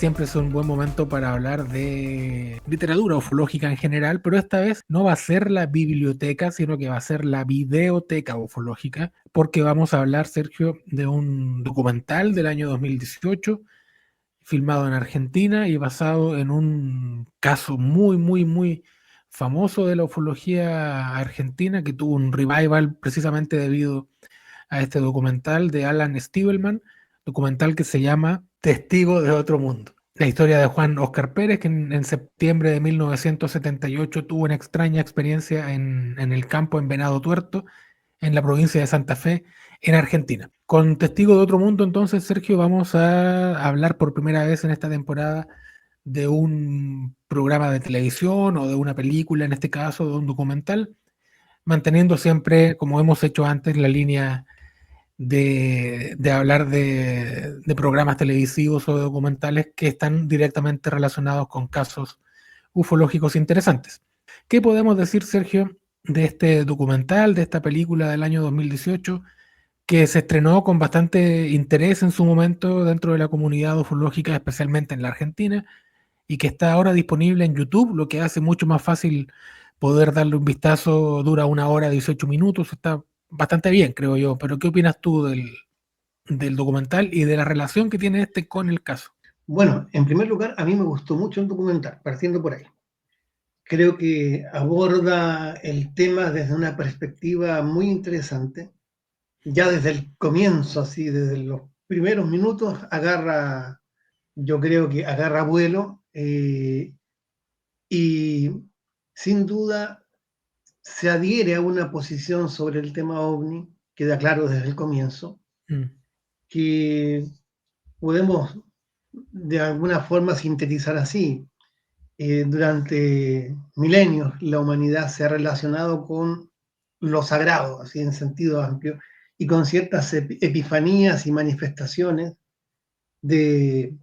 siempre es un buen momento para hablar de literatura ufológica en general, pero esta vez no va a ser la biblioteca, sino que va a ser la videoteca ufológica, porque vamos a hablar, Sergio, de un documental del año 2018, filmado en Argentina y basado en un caso muy famoso de la ufología argentina, que tuvo un revival precisamente debido a este documental de Alan Stivelman, documental que se llama Testigo de Otro Mundo. La historia de Juan Oscar Pérez, que en septiembre de 1978 tuvo una extraña experiencia en el campo en Venado Tuerto, en la provincia de Santa Fe, en Argentina. Con Testigo de Otro Mundo, entonces, Sergio, vamos a hablar por primera vez en esta temporada de un programa de televisión o de una película, en este caso, de un documental, manteniendo siempre, como hemos hecho antes, la línea de hablar de programas televisivos o de documentales que están directamente relacionados con casos ufológicos interesantes. ¿Qué podemos decir, Sergio, de este documental, de esta película del año 2018, que se estrenó con bastante interés en su momento dentro de la comunidad ufológica, especialmente en la Argentina, y que está ahora disponible en YouTube, lo que hace mucho más fácil poder darle un vistazo? Dura 1 hora 18 minutos, está bastante bien, creo yo. Pero ¿qué opinas tú del documental y de la relación que tiene este con el caso? Bueno, en primer lugar, a mí me gustó mucho el documental, partiendo por ahí. Creo que aborda el tema desde una perspectiva muy interesante. Ya desde el comienzo, así, desde los primeros minutos, yo creo que agarra vuelo y sin duda se adhiere a una posición sobre el tema OVNI, queda claro desde el comienzo, que podemos de alguna forma sintetizar así. Durante milenios la humanidad se ha relacionado con lo sagrado, así en sentido amplio, y con ciertas epifanías y manifestaciones de,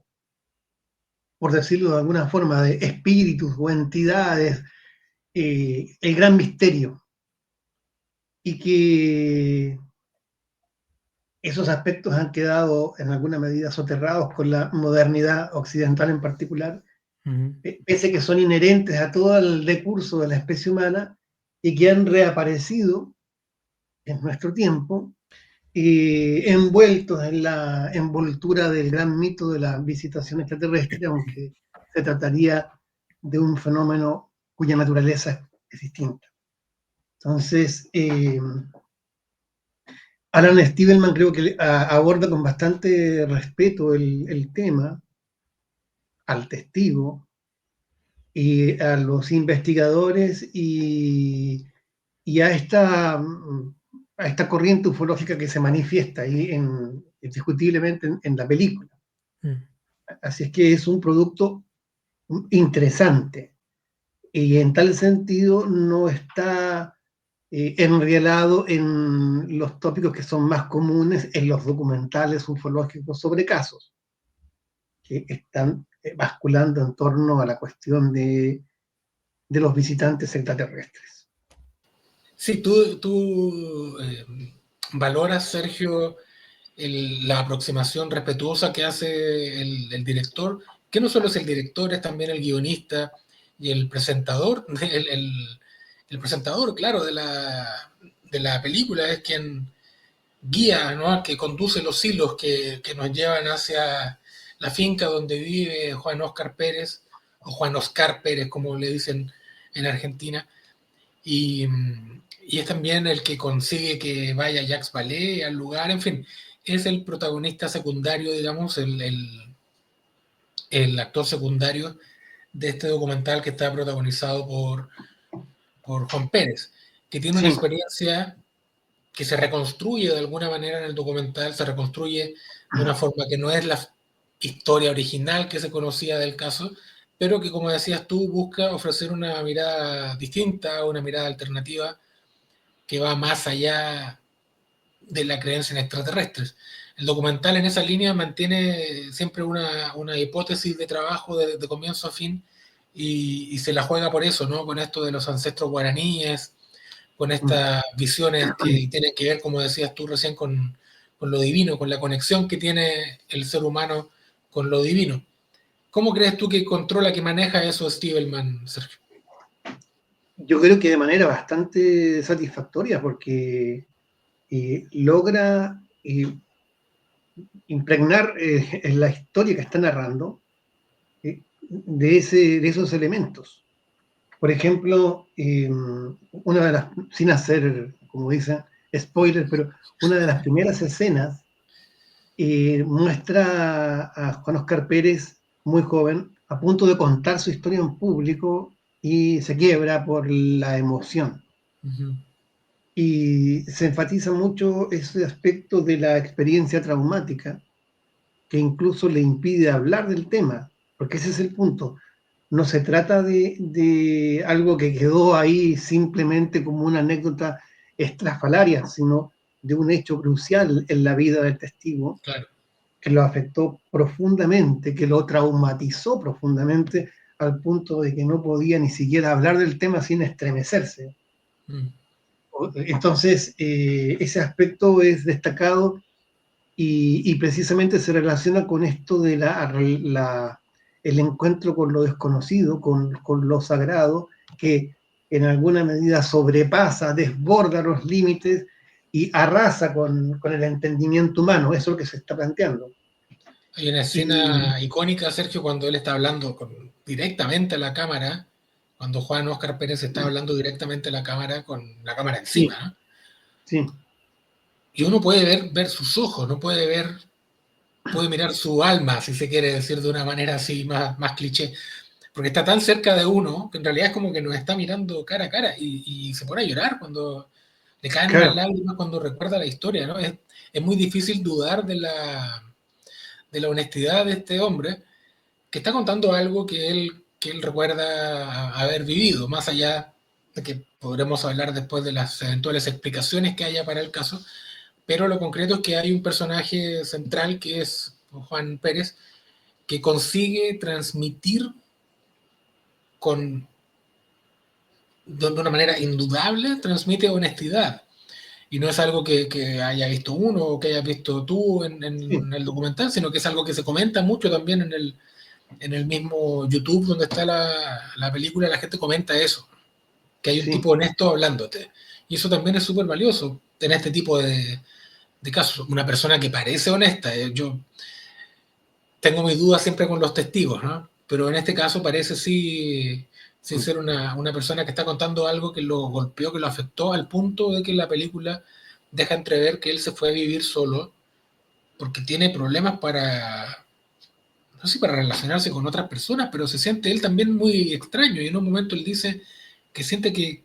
por decirlo de alguna forma, de espíritus o entidades, el gran misterio, y que esos aspectos han quedado en alguna medida soterrados por la modernidad occidental en particular, pese que son inherentes a todo el decurso de la especie humana y que han reaparecido en nuestro tiempo, envueltos en la envoltura del gran mito de la visitación extraterrestre, aunque se trataría de un fenómeno cuya naturaleza es distinta. Entonces, Alan Stivelman creo que aborda con bastante respeto el tema, al testigo, y a los investigadores y a esta corriente ufológica que se manifiesta ahí indiscutiblemente en la película. Así es que es un producto interesante y en tal sentido no está enrielado en los tópicos que son más comunes en los documentales ufológicos sobre casos, que están basculando en torno a la cuestión de los visitantes extraterrestres. Sí, tú valoras, Sergio, la aproximación respetuosa que hace el director, que no solo es el director, es también el guionista y el presentador, el presentador, claro, de la película, es quien guía, ¿no? Que conduce los hilos que nos llevan hacia la finca donde vive Juan Oscar Pérez, o Juan Oscar Pérez, como le dicen en Argentina, y, y es también el que consigue que vaya Jacques Vallée al lugar, en fin, es el protagonista secundario, digamos, el actor secundario de este documental, que está protagonizado por Juan Pérez, que tiene una Sí, experiencia que se reconstruye de alguna manera en el documental, se reconstruye de una forma que no es la historia original que se conocía del caso, pero que, como decías tú, busca ofrecer una mirada distinta, una mirada alternativa que va más allá de la creencia en extraterrestres. El documental en esa línea mantiene siempre una hipótesis de trabajo de comienzo a fin, y se la juega por eso, ¿no? Con esto de los ancestros guaraníes, con estas visiones que tienen que ver, como decías tú recién, con lo divino, con la conexión que tiene el ser humano con lo divino. ¿Cómo crees tú que controla, que maneja eso Stivelman, Sergio? Yo creo que de manera bastante satisfactoria porque logra impregnar en la historia que está narrando de esos elementos. Por ejemplo, una de las, sin hacer, como dicen, spoiler, pero una de las primeras escenas muestra a Juan Oscar Pérez, muy joven, a punto de contar su historia en público y se quiebra por la emoción. Uh-huh. Y se enfatiza mucho ese aspecto de la experiencia traumática que incluso le impide hablar del tema, porque ese es el punto. No se trata de algo que quedó ahí simplemente como una anécdota estrafalaria, sino de un hecho crucial en la vida del testigo, Claro. que lo afectó profundamente, que lo traumatizó profundamente al punto de que no podía ni siquiera hablar del tema sin estremecerse. Entonces, ese aspecto es destacado y precisamente se relaciona con esto de el encuentro con lo desconocido, con lo sagrado, que en alguna medida sobrepasa, desborda los límites y arrasa con el entendimiento humano. Eso es lo que se está planteando. Hay una Y, escena icónica, Sergio, cuando él está hablando directamente a la cámara, cuando Juan Oscar Pérez está hablando directamente a la cámara con la cámara sí, encima, ¿no? sí. Y uno puede ver sus ojos, no puede mirar su alma, si se quiere decir de una manera así más cliché, porque está tan cerca de uno que en realidad es como que nos está mirando cara a cara y se pone a llorar cuando le caen unas Claro, lágrimas cuando recuerda la historia, ¿no? Es muy difícil dudar de la honestidad de este hombre que está contando algo que él recuerda haber vivido, más allá de que podremos hablar después de las eventuales explicaciones que haya para el caso, pero lo concreto es que hay un personaje central que es Juan Pérez, que consigue transmitir con, de una manera indudable, transmite honestidad. Y no es algo que haya visto uno o que hayas visto tú sí, en el documental, sino que es algo que se comenta mucho también en el mismo YouTube donde está la película, la gente comenta eso, que hay un sí, tipo honesto hablándote. Y eso también es súper valioso en este tipo de casos. Una persona que parece honesta. Yo tengo mis dudas siempre con los testigos, ¿no? Pero en este caso parece sí ser una persona que está contando algo que lo golpeó, que lo afectó al punto de que la película deja entrever que él se fue a vivir solo porque tiene problemas para, no sé si para relacionarse con otras personas, pero se siente él también muy extraño y en un momento él dice que siente que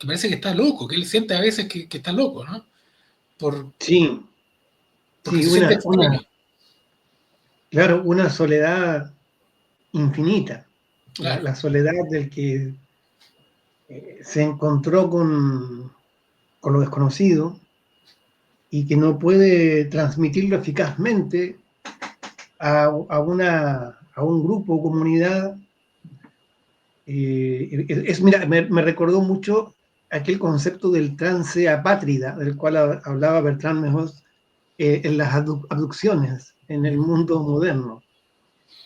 parece que está loco, que él siente a veces que está loco, ¿no? Por, sí, porque sí, se siente extraño. claro, una soledad infinita, Claro. la soledad del que se encontró con lo desconocido y que no puede transmitirlo eficazmente a un grupo o comunidad. Mira, me recordó mucho aquel concepto del trance apátrida, del cual hablaba Bertrand Mehoz en las abducciones en el mundo moderno.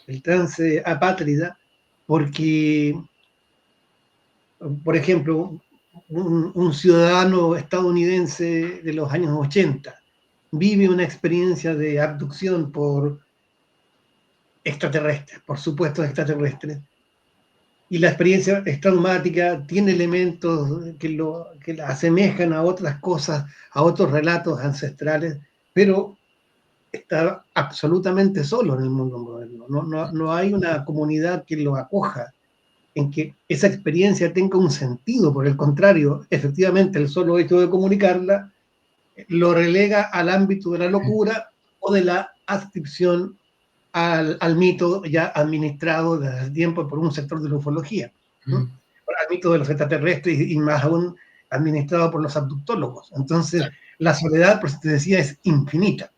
El trance apátrida, porque, por ejemplo, un ciudadano estadounidense de los años 80 vive una experiencia de abducción por extraterrestres, por supuestos extraterrestres, y la experiencia es traumática, tiene elementos que la asemejan a otras cosas, a otros relatos ancestrales, pero está absolutamente solo en el mundo moderno. No hay una comunidad que lo acoja, en que esa experiencia tenga un sentido. Por el contrario, efectivamente, el solo hecho de comunicarla lo relega al ámbito de la locura o de la adscripción al mito ya administrado desde hace tiempo por un sector de la ufología, ¿no? Al mito de los extraterrestres y más aún administrado por los abductólogos. Entonces, Claro. la soledad, por te decía, es infinita.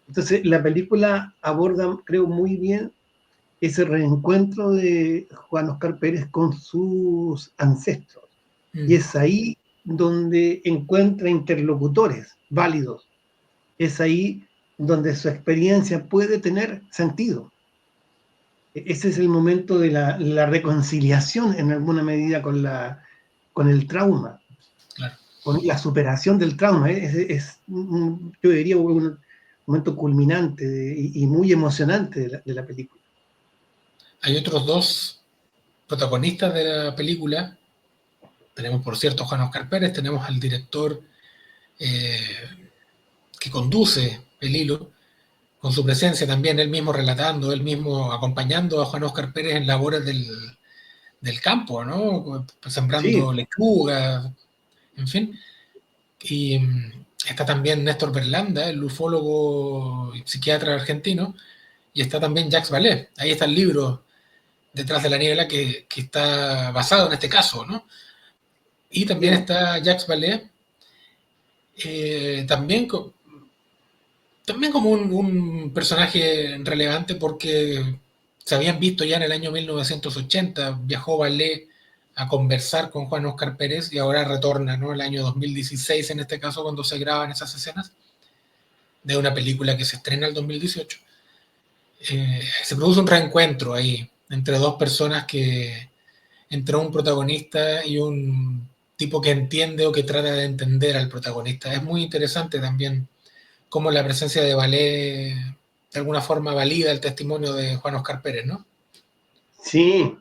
Entonces, la película aborda, creo, muy bien ese reencuentro de Juan Oscar Pérez con sus ancestros. Y es ahí donde encuentra interlocutores válidos. Es ahí donde su experiencia puede tener sentido. ese es el momento de la reconciliación en alguna medida con el trauma, Claro. con la superación del trauma. Yo diría, un momento culminante y muy emocionante de la película. Hay otros dos protagonistas de la película. Tenemos, por cierto, a Juan Oscar Pérez, tenemos al director eh, que conduce el hilo, con su presencia también, él mismo relatando, él mismo acompañando a Juan Oscar Pérez en labores del campo, ¿no? Sembrando Sí, lechuga, en fin. Y está también Néstor Berlanda, el ufólogo y psiquiatra argentino, y está también Jacques Vallée. Ahí está el libro Detrás de la Niebla que está basado en este caso, ¿no? Y también sí, está Jacques Vallée, también, también como un personaje relevante porque se habían visto ya en el año 1980, viajó Vallée a conversar con Juan Oscar Pérez y ahora retorna, ¿no? El año 2016 en este caso cuando se graban esas escenas de una película que se estrena el 2018. Se produce un reencuentro ahí entre dos personas entre un protagonista y un tipo que entiende o que trata de entender al protagonista. Es muy interesante también cómo la presencia de Ballet de alguna forma valida el testimonio de Juan Oscar Pérez, ¿no? sí,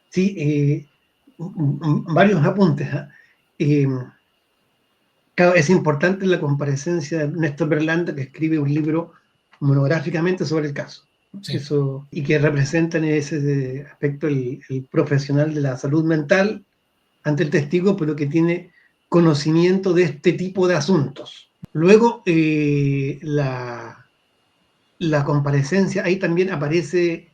sí, varios apuntes. ¿Eh? Claro, es importante la comparecencia de Néstor Berlanda, que escribe un libro monográficamente sobre el caso. Sí. Eso, y que representa en ese aspecto el profesional de la salud mental ante el testigo, pero que tiene conocimiento de este tipo de asuntos. Luego, la comparecencia, ahí también aparece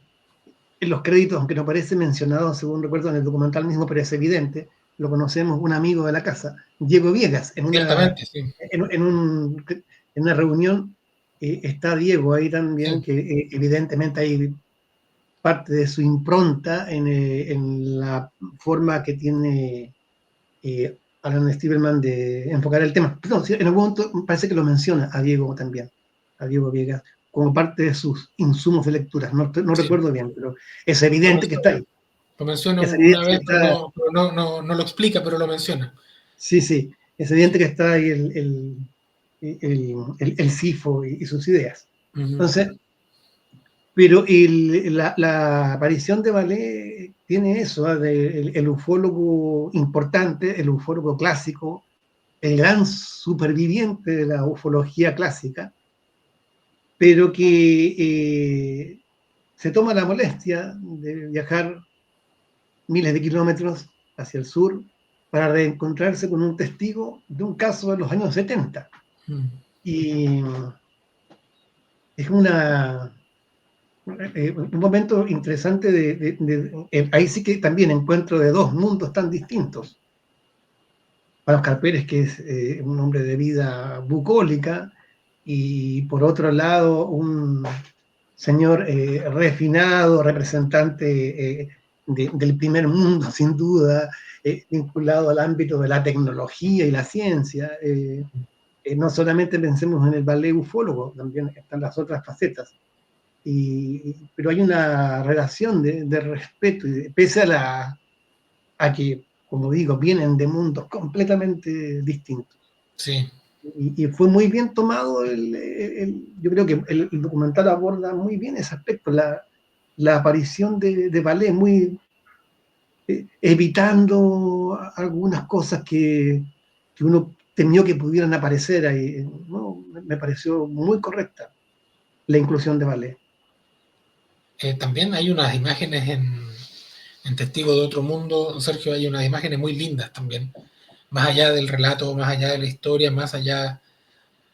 en los créditos, aunque no aparece mencionado, según recuerdo en el documental mismo, pero es evidente, lo conocemos, un amigo de la casa, Diego Viegas, Ciertamente, sí. en, un, en una reunión está Diego ahí también, Sí. que evidentemente hay parte de su impronta en la forma que tiene Alan Stevenman de enfocar el tema. No, sí, en algún momento parece que lo menciona a Diego también, a Diego Viegas, como parte de sus insumos de lectura. No Sí. recuerdo bien, pero es Lo evidente que está menciona, ahí. lo menciona Es una evidente que vez, pero, está, no lo explica, pero lo menciona. sí, sí, es evidente que está ahí el CIFO y sus ideas. Uh -huh. Entonces, pero la aparición de Vallée tiene eso, el ufólogo importante, el ufólogo clásico, el gran superviviente de la ufología clásica, pero que se toma la molestia de viajar miles de kilómetros hacia el sur para reencontrarse con un testigo de un caso de los años 70. Y es un momento interesante ahí sí que también encuentro de dos mundos tan distintos. Para Oscar Pérez, que es un hombre de vida bucólica, y por otro lado, un señor refinado, representante del primer mundo, sin duda, vinculado al ámbito de la tecnología y la ciencia. No solamente pensemos en el ballet ufólogo, también están las otras facetas. Pero hay una relación de respeto, pese a que, como digo, vienen de mundos completamente distintos. Sí. Y fue muy bien tomado, yo creo que el documental aborda muy bien ese aspecto, la aparición de Ballet, muy evitando algunas cosas que uno temió que pudieran aparecer ahí. ¿No? Me pareció muy correcta la inclusión de Ballet. También hay unas imágenes en Testigo de Otro Mundo, Sergio, hay unas imágenes muy lindas también, más allá del relato, más allá de la historia, más allá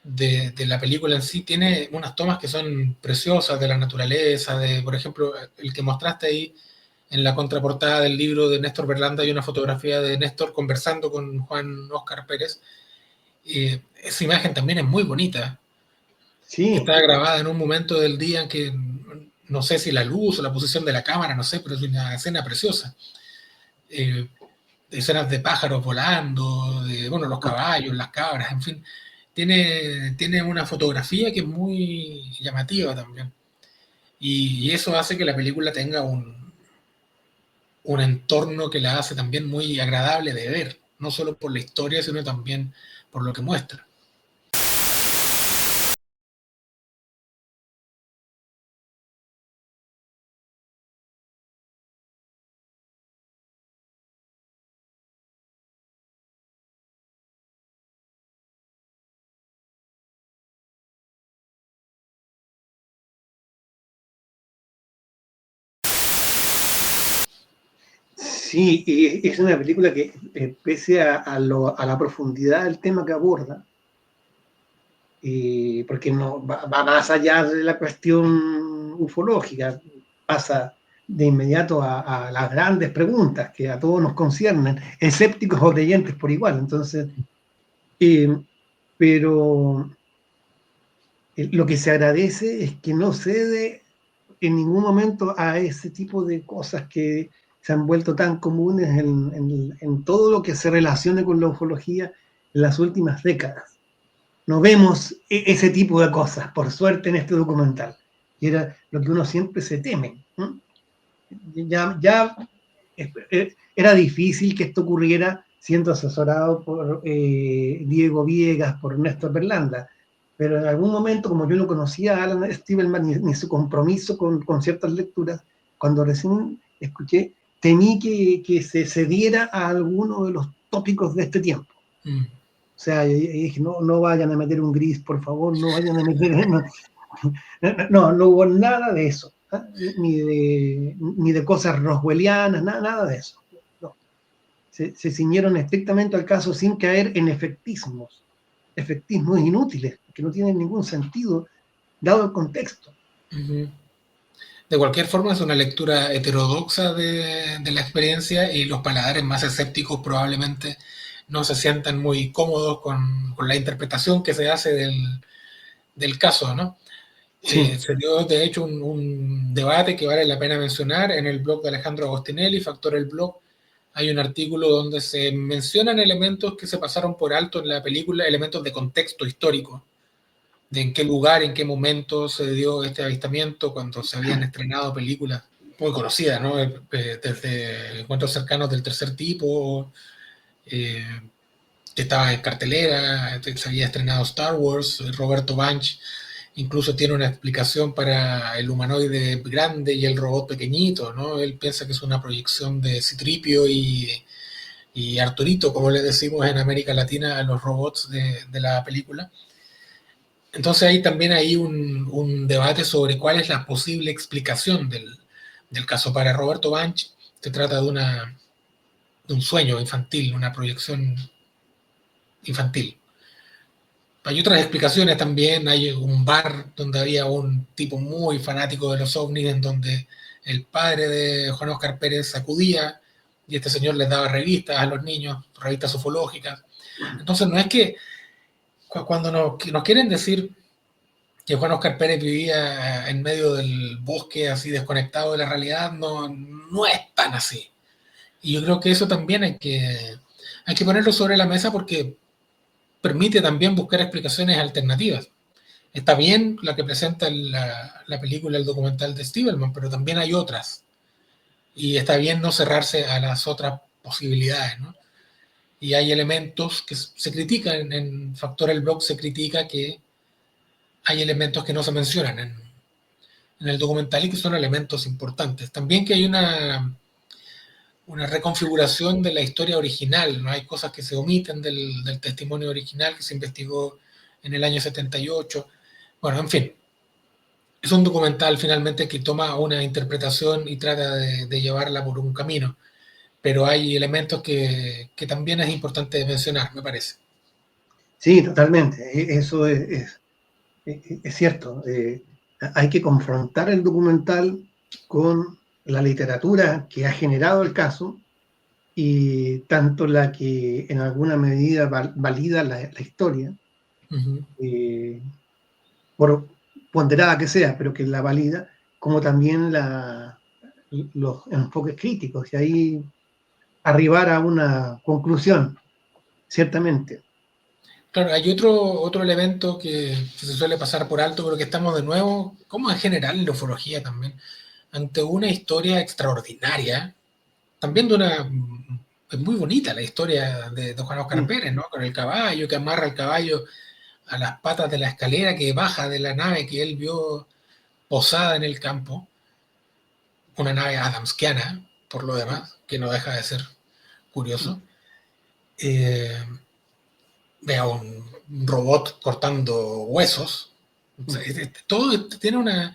de la película en sí, tiene unas tomas que son preciosas de la naturaleza, por ejemplo, el que mostraste ahí en la contraportada del libro de Néstor Berlanda hay una fotografía de Néstor conversando con Juan Oscar Pérez. Esa imagen también es muy bonita, que Sí, está grabada en un momento del día en que no sé si la luz o la posición de la cámara, no sé, pero es una escena preciosa. Eh, Escenas de pájaros volando, de bueno, los caballos, las cabras, en fin. Tiene una fotografía que es muy llamativa también. y eso hace que la película tenga un entorno que la hace también muy agradable de ver, no solo por la historia, sino también por lo que muestra. Sí, y es una película que, pese a la profundidad del tema que aborda, porque no va más allá de la cuestión ufológica, pasa de inmediato a las grandes preguntas que a todos nos conciernen, escépticos o creyentes por igual. Entonces, eh, pero lo que se agradece es que no cede en ningún momento a ese tipo de cosas que se han vuelto tan comunes en todo lo que se relacione con la ufología en las últimas décadas. No vemos ese tipo de cosas, por suerte, en este documental. Y era lo que uno siempre se teme. ¿No? Ya era difícil que esto ocurriera siendo asesorado por Diego Viegas, por Néstor Berlanda. Pero en algún momento, como yo no conocía a Alan Stivelman ni su compromiso con ciertas lecturas, cuando recién escuché, temí que se cediera a alguno de los tópicos de este tiempo. O sea, yo dije, no vayan a meter un gris, por favor, no vayan a meter... No hubo nada de eso, ¿eh? Ni de cosas roswellianas, nada de eso. No. Se ciñeron estrictamente al caso sin caer en efectismos inútiles, que no tienen ningún sentido dado el contexto. De cualquier forma, es una lectura heterodoxa de la experiencia y los paladares más escépticos probablemente no se sientan muy cómodos con la interpretación que se hace del caso, ¿no? Sí. Se dio, de hecho, un debate que vale la pena mencionar en el blog de Alejandro Agostinelli, Factor el Blog. Hay un artículo donde se mencionan elementos que se pasaron por alto en la película, elementos de contexto histórico, de en qué lugar, en qué momento se dio este avistamiento, cuando se habían estrenado películas muy conocidas, ¿no? Desde Encuentros cercanos del tercer tipo, eh, que estaba en cartelera, se había estrenado Star Wars, Roberto Banch incluso tiene una explicación para el humanoide grande y el robot pequeñito, ¿no? Él piensa que es una proyección de Citripio y Arturito, como le decimos en América Latina a los robots de la película. Entonces hay también ahí un debate sobre cuál es la posible explicación del caso. Para Roberto Banch se trata de un sueño infantil, una proyección infantil. Hay otras explicaciones también, hay un bar donde había un tipo muy fanático de los ovnis, en donde el padre de Juan Oscar Pérez acudía y este señor les daba revistas a los niños, revistas ufológicas. Entonces no es que cuando nos quieren decir que Juan Oscar Pérez vivía en medio del bosque así desconectado de la realidad, no es tan así. Y yo creo que eso también hay que ponerlo sobre la mesa porque permite también buscar explicaciones alternativas. Está bien la que presenta la película, el documental de Stivelman, pero también hay otras. Y está bien no cerrarse a las otras posibilidades, ¿no? Y hay elementos que se critican, en Factor el Blog se critica que hay elementos que no se mencionan en el documental y que son elementos importantes. También que hay una reconfiguración de la historia original, ¿no? Hay cosas que se omiten del testimonio original que se investigó en el año 78. Bueno, en fin, es un documental finalmente que toma una interpretación y trata de llevarla por un camino, pero hay elementos que también es importante mencionar, me parece. Sí, totalmente. Eso es cierto. Hay que confrontar el documental con la literatura que ha generado el caso y tanto la que en alguna medida valida la historia, Uh -huh. por ponderada que sea, pero que la valida, como también los enfoques críticos y ahí arribar a una conclusión, ciertamente. Claro, hay otro elemento que se suele pasar por alto, pero que estamos de nuevo, como en general en la ufología también, ante una historia extraordinaria, también de una... Es muy bonita la historia de Juan Oscar Sí, Pérez, ¿no? Con el caballo, que amarra el caballo a las patas de la escalera, que baja de la nave que él vio posada en el campo, una nave adamskiana, por lo demás, que no deja de ser curioso. Eh, Ve a un robot cortando huesos. O sea, todo tiene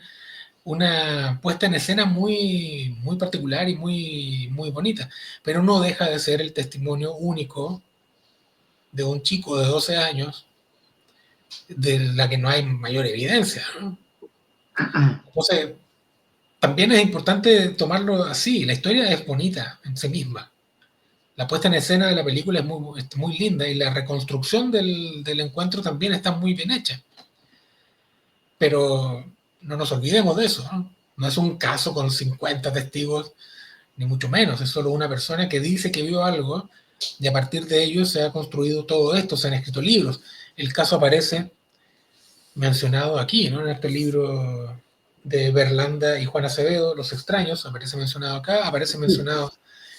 una puesta en escena muy particular y muy bonita, pero no deja de ser el testimonio único de un chico de 12 años de la que no hay mayor evidencia, ¿no? Entonces, también es importante tomarlo así. La historia es bonita en sí misma. La puesta en escena de la película es muy linda y la reconstrucción del encuentro también está muy bien hecha. Pero no nos olvidemos de eso, ¿no? No es un caso con 50 testigos, ni mucho menos. Es solo una persona que dice que vio algo y a partir de ello se ha construido todo esto, se han escrito libros. El caso aparece mencionado aquí, ¿no? En este libro de Berlanda y Juan Acevedo, Los extraños, aparece mencionado acá, aparece mencionado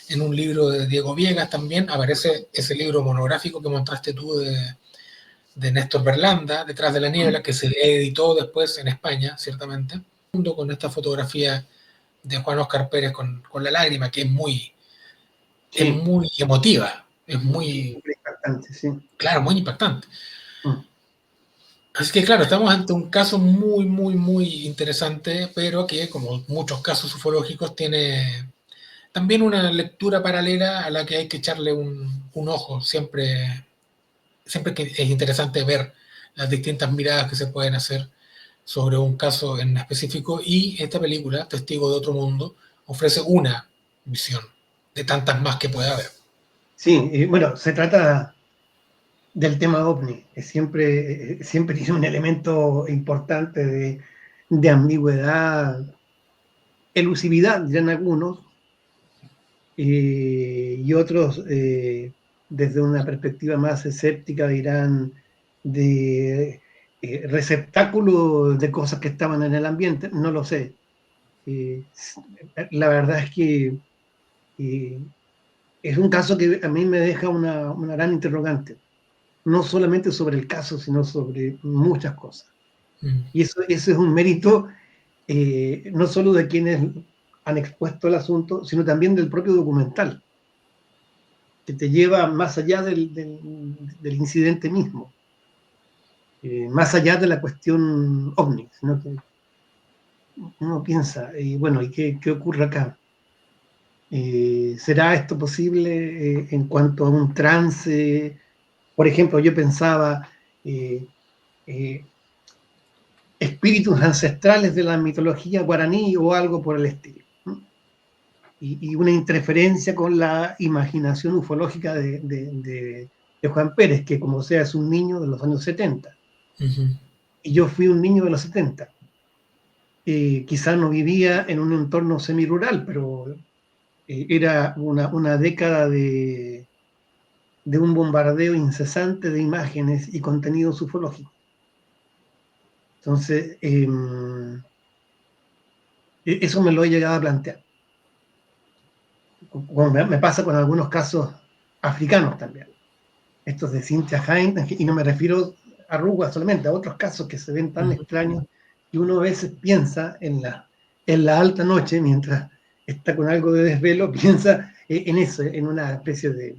en un libro de Diego Viegas también, aparece ese libro monográfico que montaste tú de Néstor Berlanda, Detrás de la niebla, que se editó después en España, ciertamente, junto con esta fotografía de Juan Oscar Pérez con la lágrima, que es sí, muy emotiva, es muy, impactante, sí. claro, muy impactante. Así que claro, estamos ante un caso muy interesante, pero que como muchos casos ufológicos tiene también una lectura paralela a la que hay que echarle un ojo. Siempre que es interesante ver las distintas miradas que se pueden hacer sobre un caso en específico y esta película, Testigo de otro mundo, ofrece una visión de tantas más que puede haber. Sí, bueno, se trata del tema OVNI, que siempre tiene un elemento importante de ambigüedad, elusividad, dirán algunos, y otros, desde una perspectiva más escéptica, dirán de receptáculo de cosas que estaban en el ambiente, no lo sé. Eh, la verdad es que es un caso que a mí me deja una gran interrogante, no solamente sobre el caso, sino sobre muchas cosas. Mm. Y eso es un mérito no solo de quienes han expuesto el asunto, sino también del propio documental, que te lleva más allá del incidente mismo, más allá de la cuestión ovni, sino que uno piensa, y bueno, ¿y qué ocurre acá? ¿Será esto posible en cuanto a un trance? Por ejemplo, yo pensaba eh, eh, espíritus ancestrales de la mitología guaraní o algo por el estilo, ¿no? Y una interferencia con la imaginación ufológica de Juan Pérez, que como sea es un niño de los años 70. Uh-huh. Y yo fui un niño de los 70. Quizás no vivía en un entorno semirural, pero era una década de un bombardeo incesante de imágenes y contenidos ufológicos. Entonces, eso me lo he llegado a plantear. Como me pasa con algunos casos africanos también. Estos de Cynthia Hind, y no me refiero a Ruga solamente, a otros casos que se ven tan Uh-huh. extraños que uno a veces piensa en la alta noche, mientras está con algo de desvelo, piensa en eso, en una especie de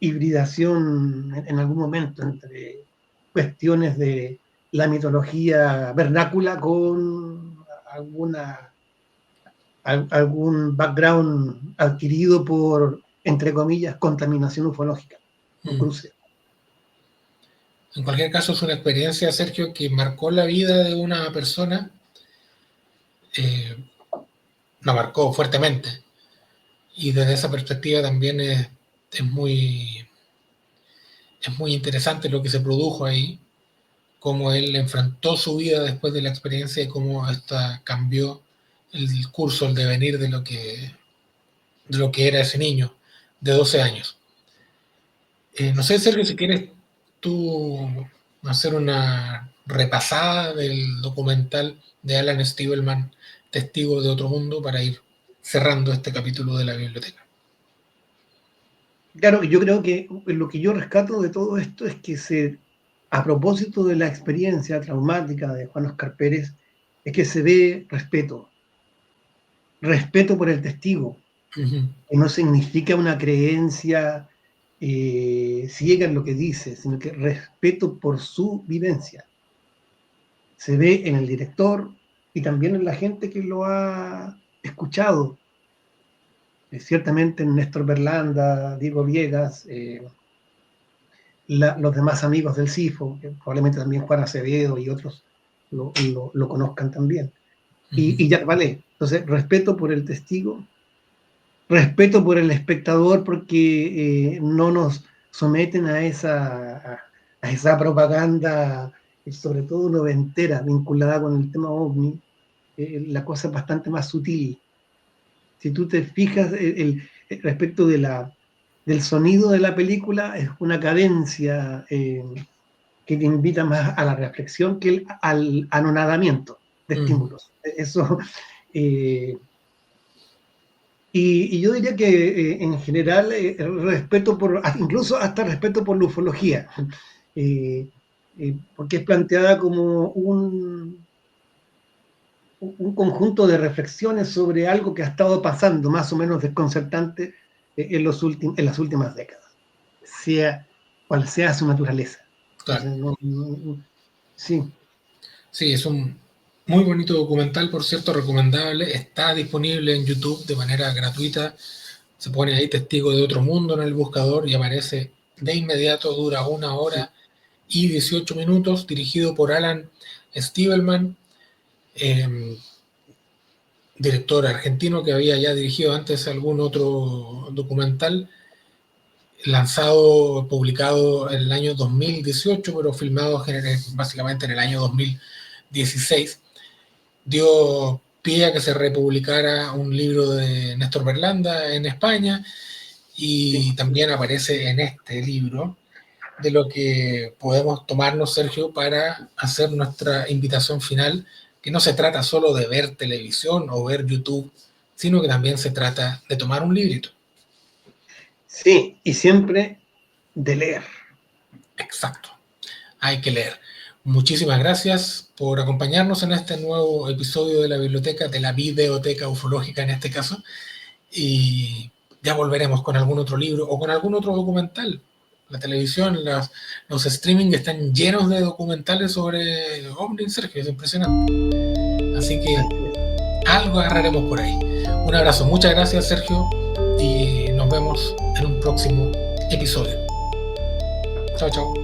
hibridación en algún momento entre cuestiones de la mitología vernácula con alguna, algún background adquirido por, entre comillas, contaminación ufológica, un Mm. cruce. En cualquier caso, es una experiencia, Sergio, que marcó la vida de una persona, eh, la marcó fuertemente. Y desde esa perspectiva también es muy interesante lo que se produjo ahí, cómo él enfrentó su vida después de la experiencia y cómo esta cambió el curso, el devenir de lo que era ese niño de 12 años. No sé, Sergio, si quieres tú hacer una repasada del documental de Alan Stivelman, Testigo de Otro Mundo, para ir cerrando este capítulo de la biblioteca? Claro, yo creo que lo que yo rescato de todo esto es que a propósito de la experiencia traumática de Juan Oscar Pérez, es que se ve respeto por el testigo, que no significa una creencia ciega en lo que dice, sino que respeto por su vivencia. Se ve en el director y también en la gente que lo ha escuchado. Ciertamente en Néstor Berlanda, Diego Viegas, los demás amigos del CIFO, que probablemente también Juan Acevedo y otros lo conozcan también. Y Jacques Vallée. Entonces, respeto por el testigo, respeto por el espectador, porque no nos someten a esa propaganda, sobre todo noventera, vinculada con el tema OVNI. La cosa es bastante más sutil. Si tú te fijas, respecto del sonido de la película, es una cadencia que te invita más a la reflexión que al anonadamiento de estímulos. Eso... Y yo diría que en general respeto incluso hasta respeto por la ufología, porque es planteada como un conjunto de reflexiones sobre algo que ha estado pasando más o menos desconcertante en las últimas décadas, sea cual sea su naturaleza. Claro. Entonces, sí. Sí, es un muy bonito documental, por cierto, recomendable. Está disponible en YouTube de manera gratuita. Se pone ahí Testigo de Otro Mundo en el buscador y aparece de inmediato. Dura 1 hora y 18 minutos, dirigido por Alan Stivelman, director argentino que había ya dirigido antes algún otro documental, lanzado, publicado en el año 2018, pero filmado básicamente en el año 2016. Dio pie a que se republicara un libro de Néstor Berlanda en España, y también aparece en este libro, de lo que podemos tomarnos, Sergio, para hacer nuestra invitación final, que no se trata solo de ver televisión o ver YouTube, sino que también se trata de tomar un librito. Sí, y siempre de leer. Exacto, hay que leer. Muchísimas gracias por acompañarnos en este nuevo episodio de la biblioteca, de la videoteca ufológica en este caso, y ya volveremos con algún otro libro o con algún otro documental. La televisión, los streaming están llenos de documentales sobre ovnis, Sergio, es impresionante. Así que algo agarraremos por ahí. Un abrazo, muchas gracias, Sergio, y nos vemos en un próximo episodio. Chao, chao.